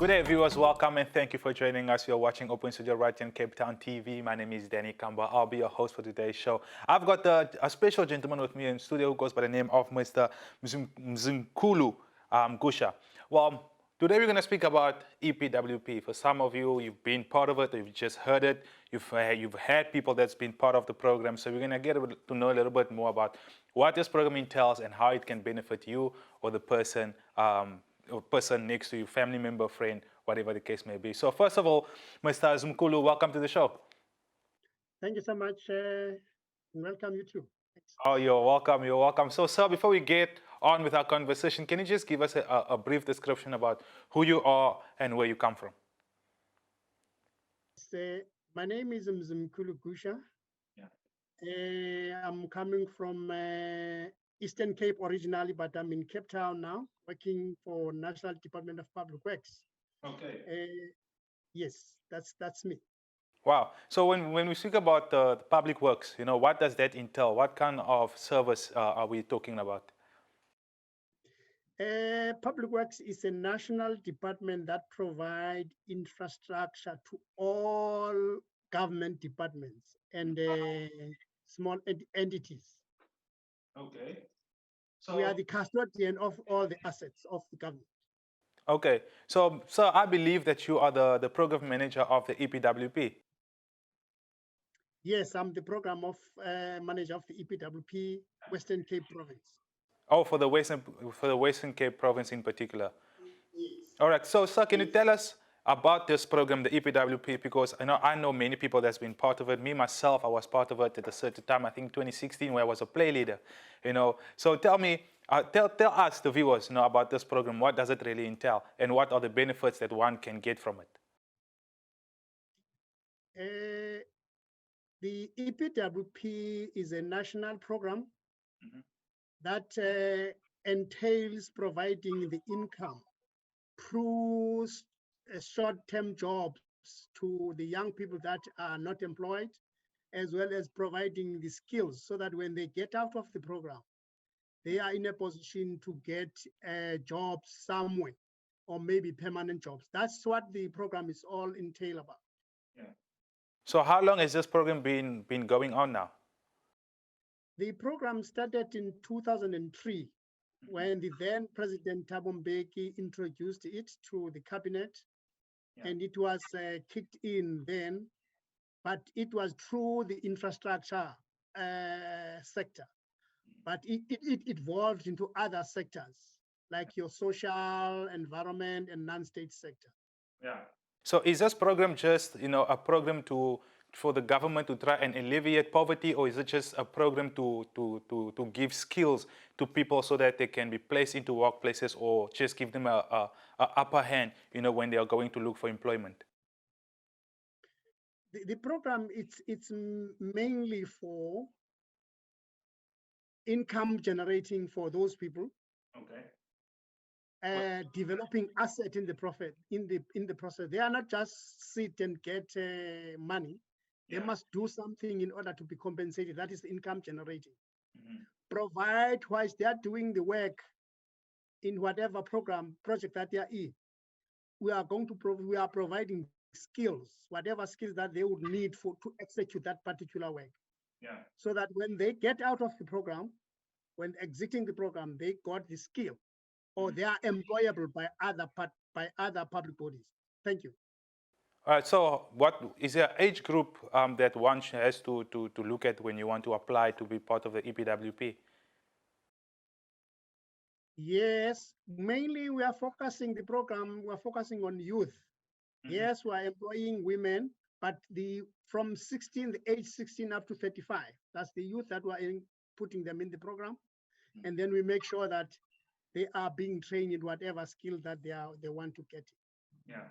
Good day, viewers. Welcome and thank you for joining us. You're watching Open Studio right here in Cape Town TV. My name is Danny Kamba. I'll be your host for today's show. I've got a special gentleman with me in studio who goes by the name of Mr. Mzimkulu Gusha. Well, today we're going to speak about EPWP. For some of you, you've been part of it, or you've just heard it. You've had people that's been part of the program. So we're going to get to know a little bit more about what this program entails and how it can benefit you or the person next to you, family member, friend, whatever the case may be. So first of all, Mr. Mzimkulu, welcome to the show. Thank you so much. Welcome you too. Thanks. Oh, you're welcome. You're welcome. So, sir, before we get on with our conversation, can you just give us a brief description about who you are and where you come from? My name is Mzimkulu Gusha. Yeah. I'm coming from Eastern Cape originally, but I'm in Cape Town now, working for National Department of Public Works. Okay. Yes, that's me. Wow. So when we speak about the public works, what does that entail? What kind of service are we talking about? Public Works is a national department that provides infrastructure to all government departments and small entities. Okay. So we are the custodian of all the assets of the government. Okay. So, sir, I believe that you are the program manager of the EPWP. Yes, I'm the program manager of the EPWP Western Cape Province. Oh, for the Western Cape Province in particular. Yes. All right. So, sir, can you tell us about this program, the EPWP? Because I know many people that's been part of it. Me myself, I was part of it at a certain time. I think 2016, where I was a play leader. So tell me, tell us, the viewers, about this program. What does it really entail, and what are the benefits that one can get from it? The EPWP is a national program that entails providing the income through short-term jobs to the young people that are not employed, as well as providing the skills so that when they get out of the program, they are in a position to get a job somewhere, or maybe permanent jobs. That's what the program is all entail about. Yeah. So how long has this program been going on now? The program started in 2003 when the then President Thabo Mbeki introduced it to the cabinet, and it was kicked in then, but it was through the infrastructure sector. But it evolved into other sectors, like your social, environment, and non-state sector. Yeah. So is this program just, a program for the government to try and alleviate poverty, or is it just a program to give skills to people so that they can be placed into workplaces, or just give them a upper hand, when they are going to look for employment? The program, it's mainly for income generating for those people. Okay. Developing asset in the profit in the process. They are not just sit and get money. They must do something in order to be compensated. That is income generating. Provide whilst they are doing the work in whatever project that they are in. We are providing skills, whatever skills that they would need to execute that particular work. Yeah. So that when they get out of the program, when exiting the program, they got the skill, or they are employable by other public bodies. Thank you. All right. So, what is there age group that one has to look at when you want to apply to be part of the EPWP? Yes, mainly we are focusing on youth. Yes, we are employing women, but from age 16 up to 35, that's the youth that we are putting them in the program, and then we make sure that they are being trained in whatever skill that they want to get. Yeah.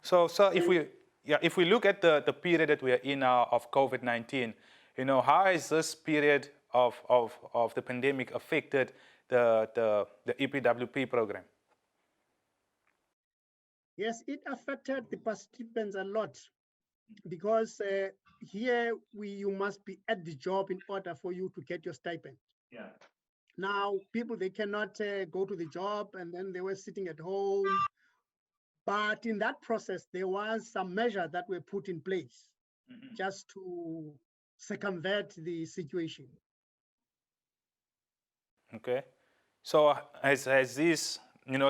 So if we look at the period that we are in now of COVID-19, how has this period of the pandemic affected the EPWP program? Yes, it affected the participants a lot, because here you must be at the job in order for you to get your stipend. Yeah. Now people, they cannot go to the job, and then they were sitting at home But in that process, there was some measures that were put in place just to circumvent the situation. Okay, so has this,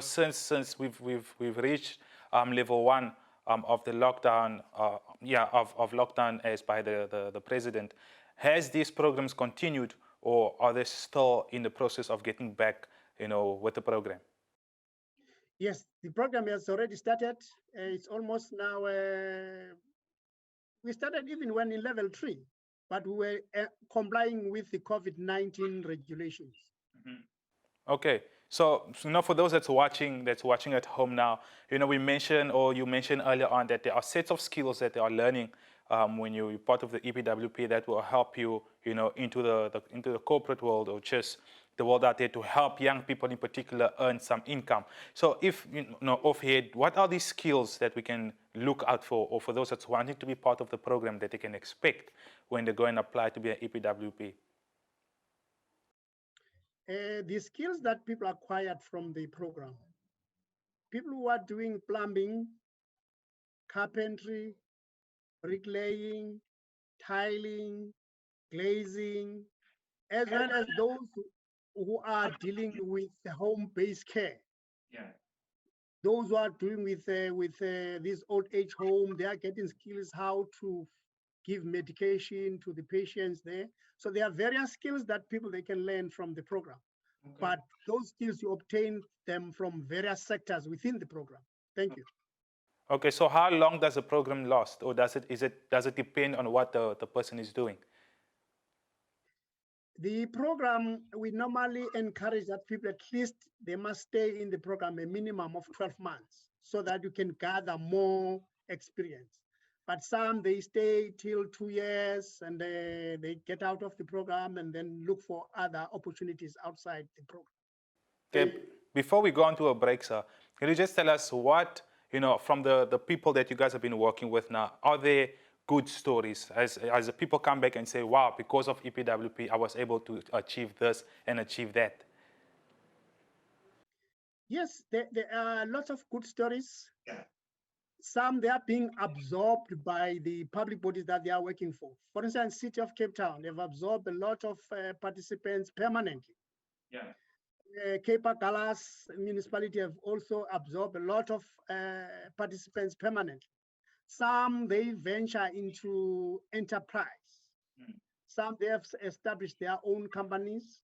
since we've reached level one of the lockdown, of lockdown as by the president, has these programs continued, or are they still in the process of getting back, with the program? Yes, the program has already started. It's almost now. We started even when in level 3, but we were complying with the COVID-19 regulations. Okay, so for those that's watching at home now, we mentioned, or you mentioned earlier on, that there are sets of skills that they are learning when you're part of the EPWP that will help you, into the corporate world, or just the world out there, to help young people in particular earn some income. So if offhand, what are these skills that we can look out for, or for those that's wanting to be part of the program, that they can expect when they go and apply to be an EPWP? The skills that people acquired from the program, people who are doing plumbing, carpentry, bricklaying, tiling, glazing, as well as those who are dealing with the home-based care. Yeah. Those who are doing with this old age home, they are getting skills how to give medication to the patients there. So there are various skills that people they can learn from the program. Okay. But those skills you obtain them from various sectors within the program. Thank you. Okay, so how long does the program last, or does it depend on what the person is doing? The program, we normally encourage that people at least they must stay in the program a minimum of 12 months so that you can gather more experience. But some, they stay till 2 years and they get out of the program and then look for other opportunities outside the program. Okay, before we go on to a break, sir, can you just tell us what, from the people that you guys have been working with now, are there good stories as the people come back and say, wow, because of EPWP, I was able to achieve this and achieve that? Yes, there are lots of good stories. Some, they are being absorbed by the public bodies that they are working for. For instance, City of Cape Town, they've absorbed a lot of participants permanently. Yeah. Cape Gallas municipality have also absorbed a lot of participants permanently. Some, they venture into enterprise. Some, they have established their own companies.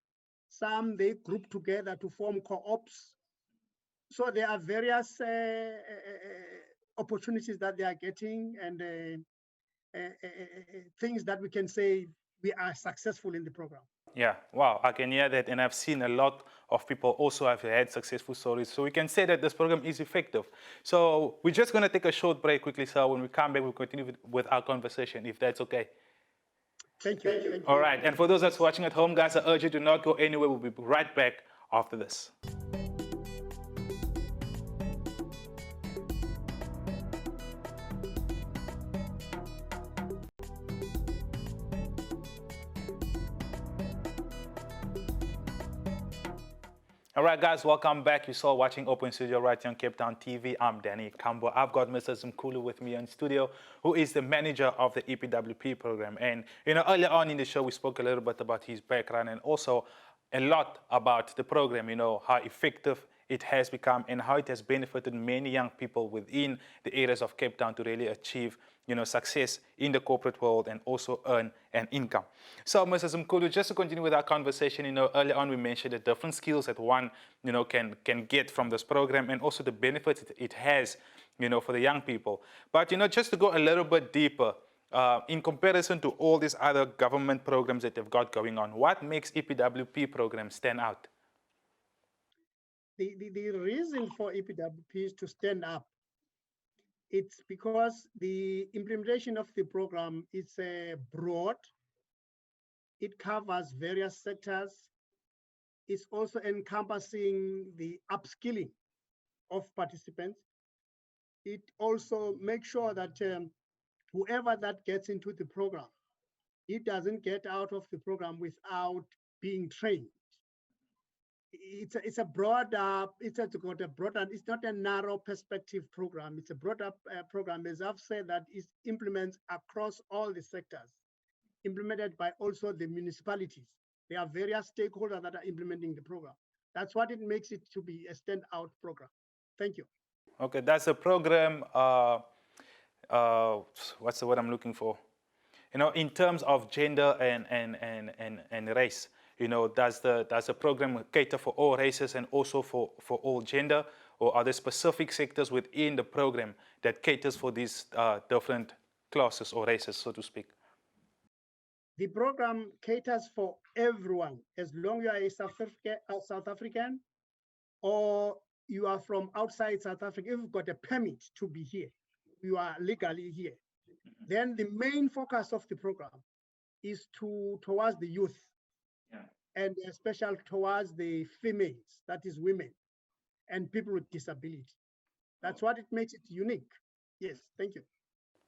Some, they group together to form co-ops. So there are various opportunities that they are getting, and things that we can say we are successful in the program. Yeah, wow, I can hear that, and I've seen a lot of people also have had successful stories. So we can say that this program is effective. So we're just going to take a short break quickly, so when we come back, we'll continue with our conversation, if that's okay. Thank you. Thank you. All right, and for those that's watching at home, guys, I urge you to not go anywhere. We'll be right back after this. All right, guys, welcome back. You're still watching Open Studio right here on Cape Town TV. I'm Danny Kambo. I've got Mr. Mzimkulu with me in studio, who is the manager of the EPWP program. And, earlier on in the show, we spoke a little bit about his background and also a lot about the program, how effective it has become and how it has benefited many young people within the areas of Cape Town to really achieve success in the corporate world and also earn an income. So, Mr. Mzimkulu, just to continue with our conversation, earlier on we mentioned the different skills that one, can get from this program and also the benefits it has, for the young people. But, just to go a little bit deeper, in comparison to all these other government programs that they've got going on, what makes EPWP programs stand out? The reason for EPWP is to stand up. It's because the implementation of the program is broad. It covers various sectors. It's also encompassing the upskilling of participants. It also makes sure that whoever that gets into the program, it doesn't get out of the program without being trained. it's a broader, got a broader, it's not a narrow perspective program. It's a broader program, as I've said, that is implements across all the sectors, implemented by also the municipalities. There are various stakeholders that are implementing the program. That's what it makes it to be a standout program. Thank you. Okay, that's a program. What's the word I'm looking for? In terms of gender and race, does the program cater for all races and also for all gender, or are there specific sectors within the program that caters for these different classes or races, so to speak? The program caters for everyone, as long as you are a South African, or you are from outside South Africa. If you've got a permit to be here, you are legally here. Then the main focus of the program is towards the youth, and especially towards the females, that is women, and people with disability. That's what it makes it unique. Yes, thank you.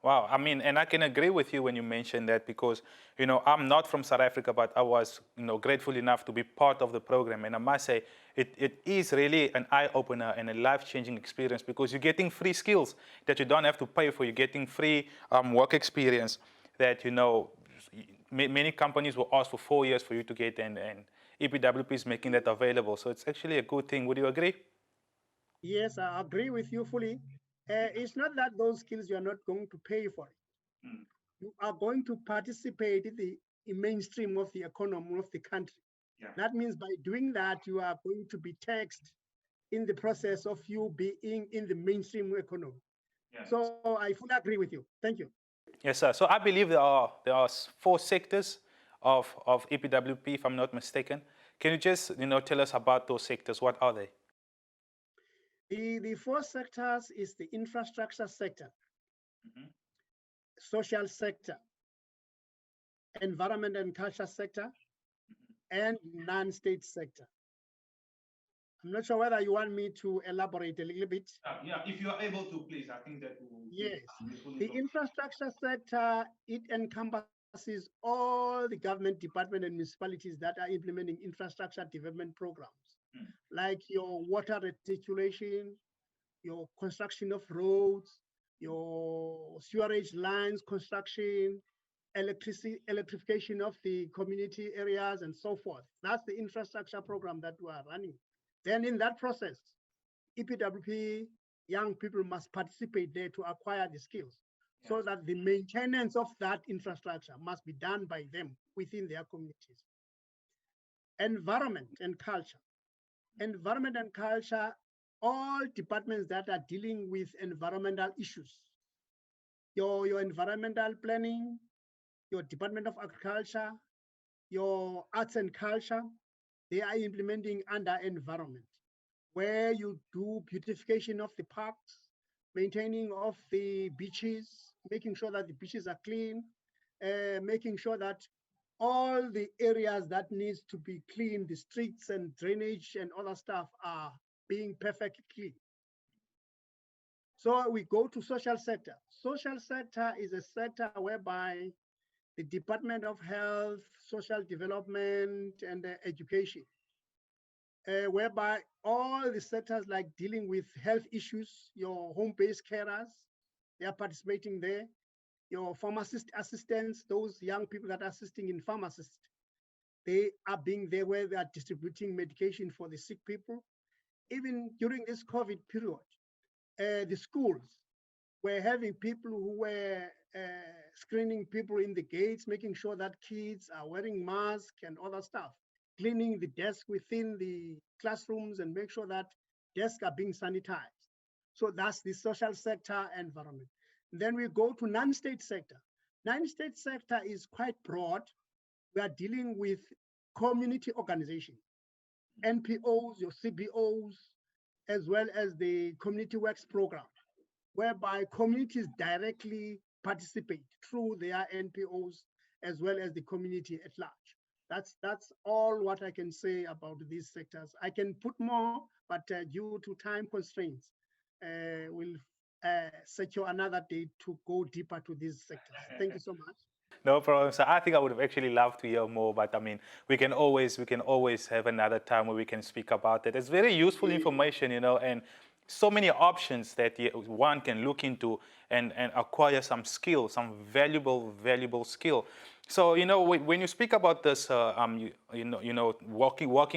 Wow, I mean, and I can agree with you when you mention that because, I'm not from South Africa, but I was, grateful enough to be part of the program. And I must say, it is really an eye-opener and a life-changing experience because you're getting free skills that you don't have to pay for. You're getting free work experience that, many companies will ask for 4 years for you to get, and EPWP is making that available. So it's actually a good thing. Would you agree? Yes, I agree with you fully. It's not that those skills you are not going to pay for it. You are going to participate in the mainstream of the economy of the country. That means by doing that, you are going to be taxed in the process of you being in the mainstream economy. So I fully agree with you. Thank you. Yes, sir. So I believe there are 4 sectors of EPWP, if I'm not mistaken. Can you just tell us about those sectors? What are they? The 4 sectors is the infrastructure sector, social sector, environment and culture sector, and non-state sector. I'm not sure whether you want me to elaborate a little bit. Yeah, if you are able to, please. I think that will. Yes, the infrastructure sector, it encompasses all the government departments and municipalities that are implementing infrastructure development programs, like your water reticulation, your construction of roads, your sewerage lines construction, electrification of the community areas, and so forth. That's the infrastructure program that we are running. Then in that process, EPWP young people must participate there to acquire the skills so that the maintenance of that infrastructure must be done by them within their communities. Environment and culture. Environment and culture, all departments that are dealing with environmental issues. Your environmental planning, your Department of Agriculture, your arts and culture, they are implementing under environment, where you do beautification of the parks, maintaining of the beaches, making sure that the beaches are clean, making sure that all the areas that needs to be clean, the streets and drainage and other stuff are being perfectly clean. So we go to social sector. Social sector is a sector whereby the Department of Health, Social Development, and Education, whereby all the sectors like dealing with health issues, your home-based carers, they are participating there. Your pharmacist assistants, those young people that are assisting in pharmacists, they are being there where they are distributing medication for the sick people. Even during this COVID period, the schools were having people who were screening people in the gates, making sure that kids are wearing masks and other stuff, cleaning the desk within the classrooms and make sure that desks are being sanitized. So that's the social sector environment. Then we go to non-state sector. Non-state sector is quite broad. We are dealing with community organizations, NPOs, your CBOs, as well as the community works program, whereby communities directly participate through their NPOs as well as the community at large. That's all what I can say about these sectors. I can put more, but due to time constraints, we'll secure another day to go deeper to these sectors. Thank you so much. No problem. So I think I would have actually loved to hear more, but I mean, we can always have another time where we can speak about it. It's very useful information, and so many options that one can look into and acquire some skill, some valuable skill. So when you speak about this, working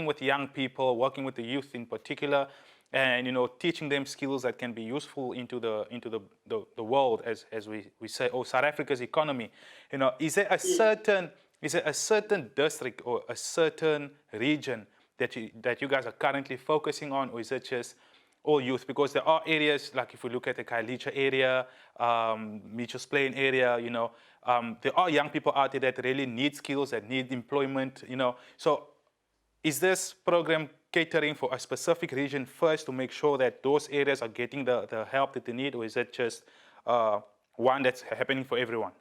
with young people, working with the youth in particular, and teaching them skills that can be useful into the world, as we say, or South Africa's economy. Is there a certain district or a certain region that you guys are currently focusing on, or is it just all youth? Because there are areas, like if we look at the Kailicha area, Mitchell's Plain area, there are young people out there that really need skills, that need employment. So is this program catering for a specific region first to make sure that those areas are getting the help that they need, or is it just one that's happening for everyone?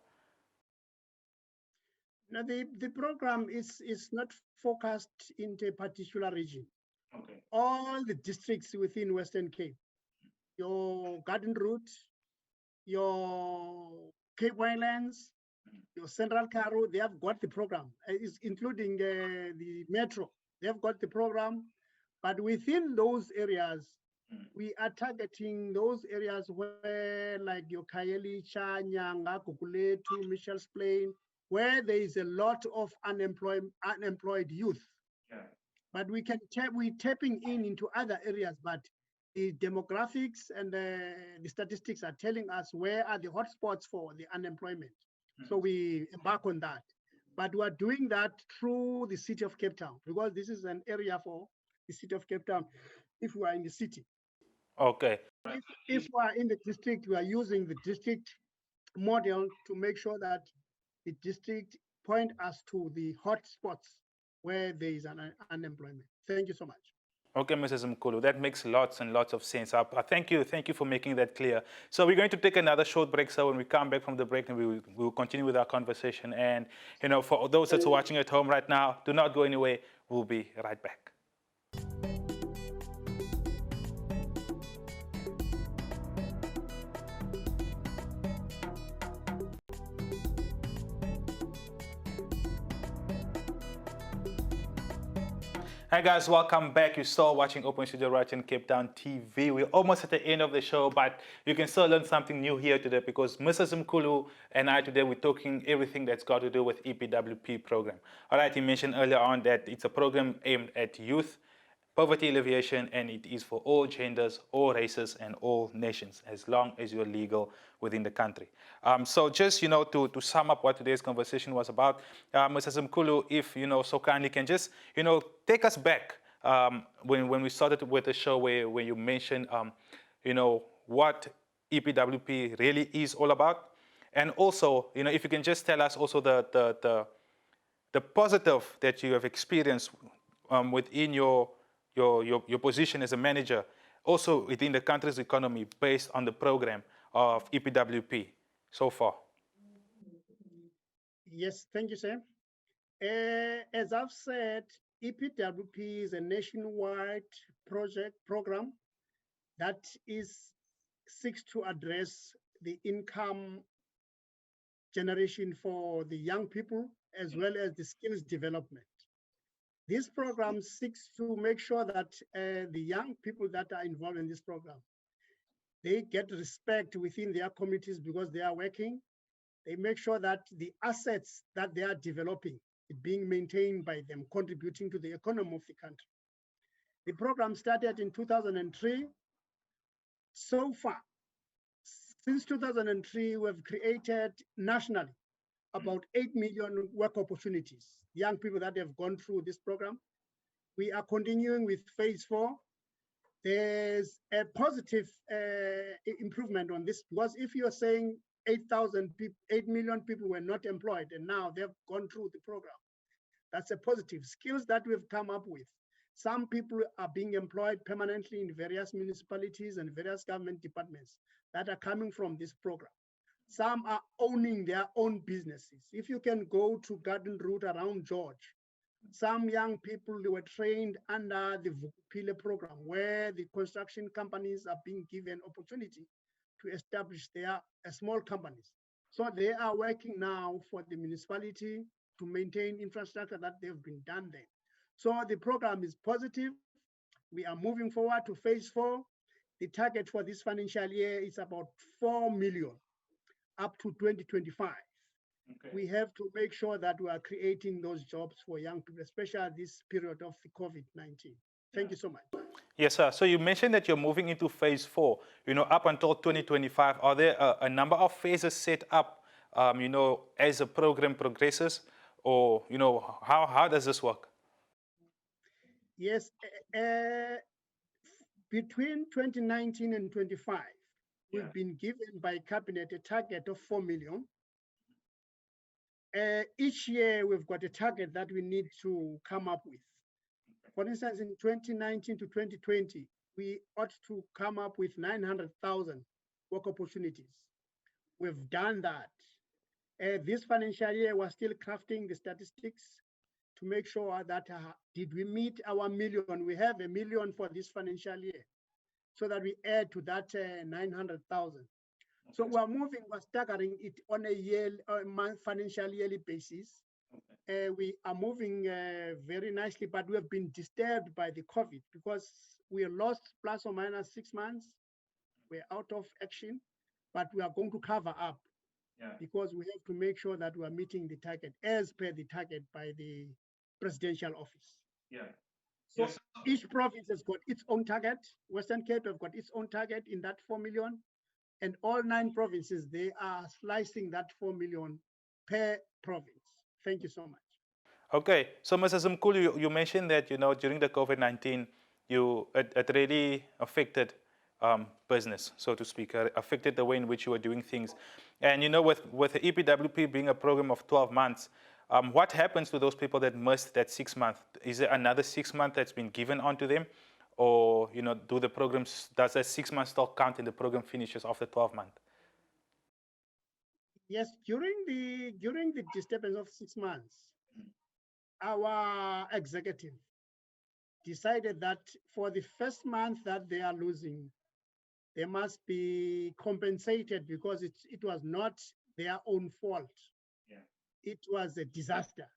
Now, the program is not focused into a particular region. Okay. All the districts within Western Cape, your Garden Route, your Cape Winelands, your Central Karoo, they have got the program, including the Metro. They have got the program. But within those areas, we are targeting those areas where, like your Khayelitsha, Nyanga, Guguletu, Mitchell's Plain, where there is a lot of unemployed youth. Yeah. But we're tapping into other areas, but the demographics and the statistics are telling us where are the hotspots for the unemployment. So we embark on that. But we are doing that through the city of Cape Town, because this is an area for the city of Cape Town if we are in the city. Okay. If we are in the district, we are using the district model to make sure that the district point us to the hotspots where there is an unemployment. Thank you so much. Okay, Mrs. Mkulu, that makes lots and lots of sense. I thank you for making that clear. So we're going to take another short break. So when we come back from the break, then we will continue with our conversation. And for those that's watching at home right now, do not go anywhere. We'll be right back. Hi guys, welcome back. You're still watching Open Studio right in Cape Town TV. We're almost at the end of the show, but you can still learn something new here today, because Mrs. Mkulu and I today, we're talking everything that's got to do with EPWP program. All right, he mentioned earlier on that it's a program aimed at youth, poverty alleviation, and it is for all genders, all races, and all nations, as long as you're legal within the country. So just, to sum up what today's conversation was about, Mrs. Mkulu, if, so kindly can just, take us back when we started with the show where you mentioned, what EPWP really is all about. And also, if you can just tell us also the positive that you have experienced within your position as a manager, also within the country's economy, based on the program of EPWP so far. Yes, thank you, sir. As I've said, EPWP is a nationwide program that seeks to address the income generation for the young people, as well as the skills development. This program seeks to make sure that the young people that are involved in this program, they get respect within their communities because they are working. They make sure that the assets that they are developing is being maintained by them, contributing to the economy of the country. The program started in 2003. So far, since 2003, we've created nationally about 8 million work opportunities, young people that have gone through this program. We are continuing with phase 4. There's a positive improvement on this, because if you're saying 8 million people were not employed and now they've gone through the program, that's a positive. Skills that we've come up with. Some people are being employed permanently in various municipalities and various government departments that are coming from this program. Some are owning their own businesses. If you can go to Garden Route around George, some young people, they were trained under the Epwp program, where the construction companies are being given opportunity to establish their small companies. So they are working now for the municipality to maintain infrastructure that they've been done there. So the program is positive. We are moving forward to phase 4. The target for this financial year is about 4 million up to 2025. Okay. We have to make sure that we are creating those jobs for young people, especially this period of the COVID-19. Thank you so much. Yes, sir. So you mentioned that you're moving into phase 4, up until 2025. Are there a number of phases set up, as the program progresses? Or, how does this work? Yes, between 2019 and 25, we've been given by cabinet a target of 4 million. Each year we've got a target that we need to come up with. For instance, in 2019 to 2020, we ought to come up with 900,000 work opportunities. We've done that. This financial year, we're still crafting the statistics to make sure that did we meet our million? We have a million for this financial year, so that we add to that 900,000. So we're staggering it on a financial yearly basis. We are moving very nicely, but we have been disturbed by the COVID because we lost plus or minus 6 months. We're out of action, but we are going to cover up because we have to make sure that we are meeting the target as per the target by the presidential office. So each province has got its own target. Western Cape have got its own target in that 4 million. And all 9 provinces, they are slicing that 4 million per province. Thank you so much. Okay, so Mr. Mzimkulu, you mentioned that during the COVID-19, it really affected business, so to speak, affected the way in which you were doing things, and with the EPWP being a program of 12 months, what happens to those people that missed that 6 months? Is there another 6 months that's been given onto them, or does that 6 months still count and the program finishes after 12 months? Yes, during the disturbance of 6 months, our executive decided that for the first month that they are losing, they must be compensated because it was not their own fault. It was a disaster.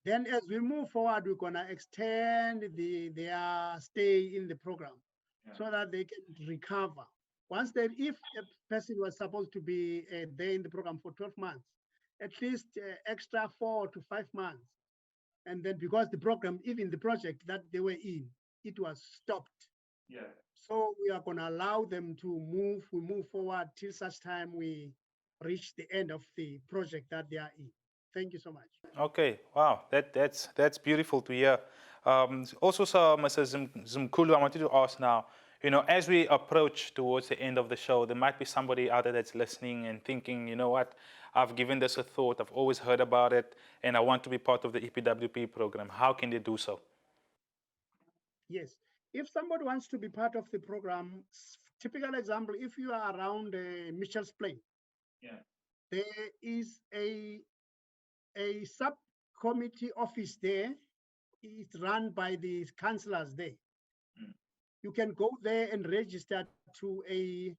Then as we move forward, we're gonna extend their stay in the program so that they can recover. If a person was supposed to be there in the program for 12 months, at least extra 4 to 5 months. And then because the program, even the project that they were in, it was stopped. So we are gonna allow them to move forward till such time we reach the end of the project that they are in. Thank you so much. Okay, wow, that's beautiful to hear. Also, so Mr. Mzimkulu, I wanted to ask now, as we approach towards the end of the show, there might be somebody out there that's listening and thinking, you know what, I've given this a thought, I've always heard about it, and I want to be part of the EPWP program. How can they do so? Yes, if somebody wants to be part of the program, typical example, if you are around Mitchell's Plain, there is a subcommittee office there. It's run by the councillors there. You can go there and register to a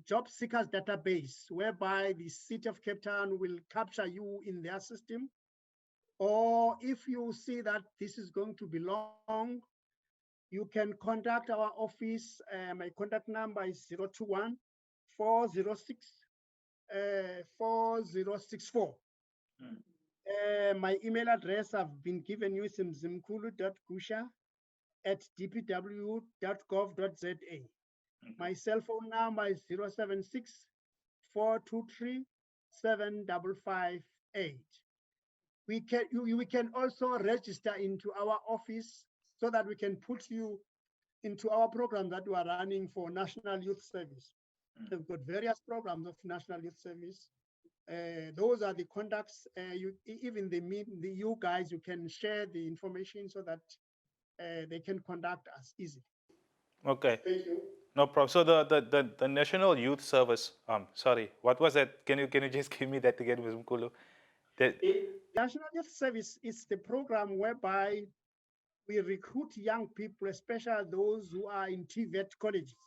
job seekers database, whereby the City of Cape Town will capture you in their system. Or if you see that this is going to be long, you can contact our office. My contact number is 021 406 4064. My email address I've been given you is mzimkulu.gusha@dpw.gov.za. My cell phone number is 076 423 7558. We can also register into our office so that we can put you into our program that we are running for National Youth Service. We've got various programs of National Youth Service. Those are the contacts. You guys, you can share the information so that they can contact us easily. Okay. Thank you. No problem. So the National Youth Service, sorry, what was that? Can you just give me that again, Mr. Mzimkulu? National Youth Service is the program whereby we recruit young people, especially those who are in TVET colleges,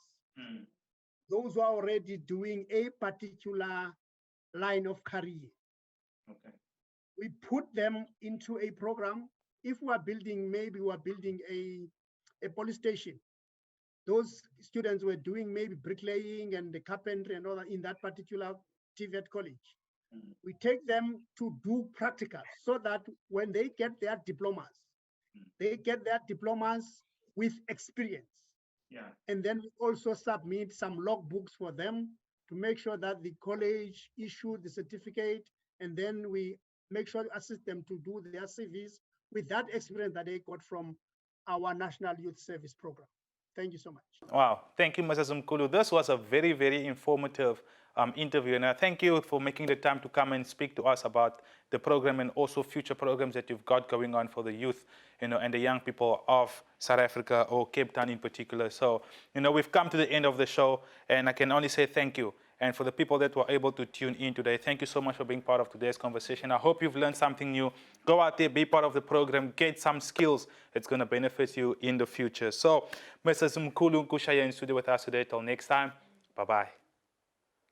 those who are already doing a particular line of career. Okay. We put them into a program. If we are building, maybe we are building a police station. Those students were doing maybe bricklaying and the carpentry and all that in that particular TVET college. We take them to do practical so that when they get their diplomas, they get their diplomas with experience. Yeah. And then we also submit some logbooks for them to make sure that the college issued the certificate, and then we make sure to assist them to do their CVs with that experience that they got from our National Youth Service Program. Thank you so much. Wow. Thank you, Mr. Mzimkulu. This was a very, very informative interview. And I thank you for making the time to come and speak to us about the program and also future programs that you've got going on for the youth, and the young people of South Africa, or Cape Town in particular. So, we've come to the end of the show, and I can only say thank you. And for the people that were able to tune in today, thank you so much for being part of today's conversation. I hope you've learned something new. Go out there, be part of the program, get some skills. It's going to benefit you in the future. So, Mr. Mzimkulu Gusha in studio with us today. Till next time, bye-bye.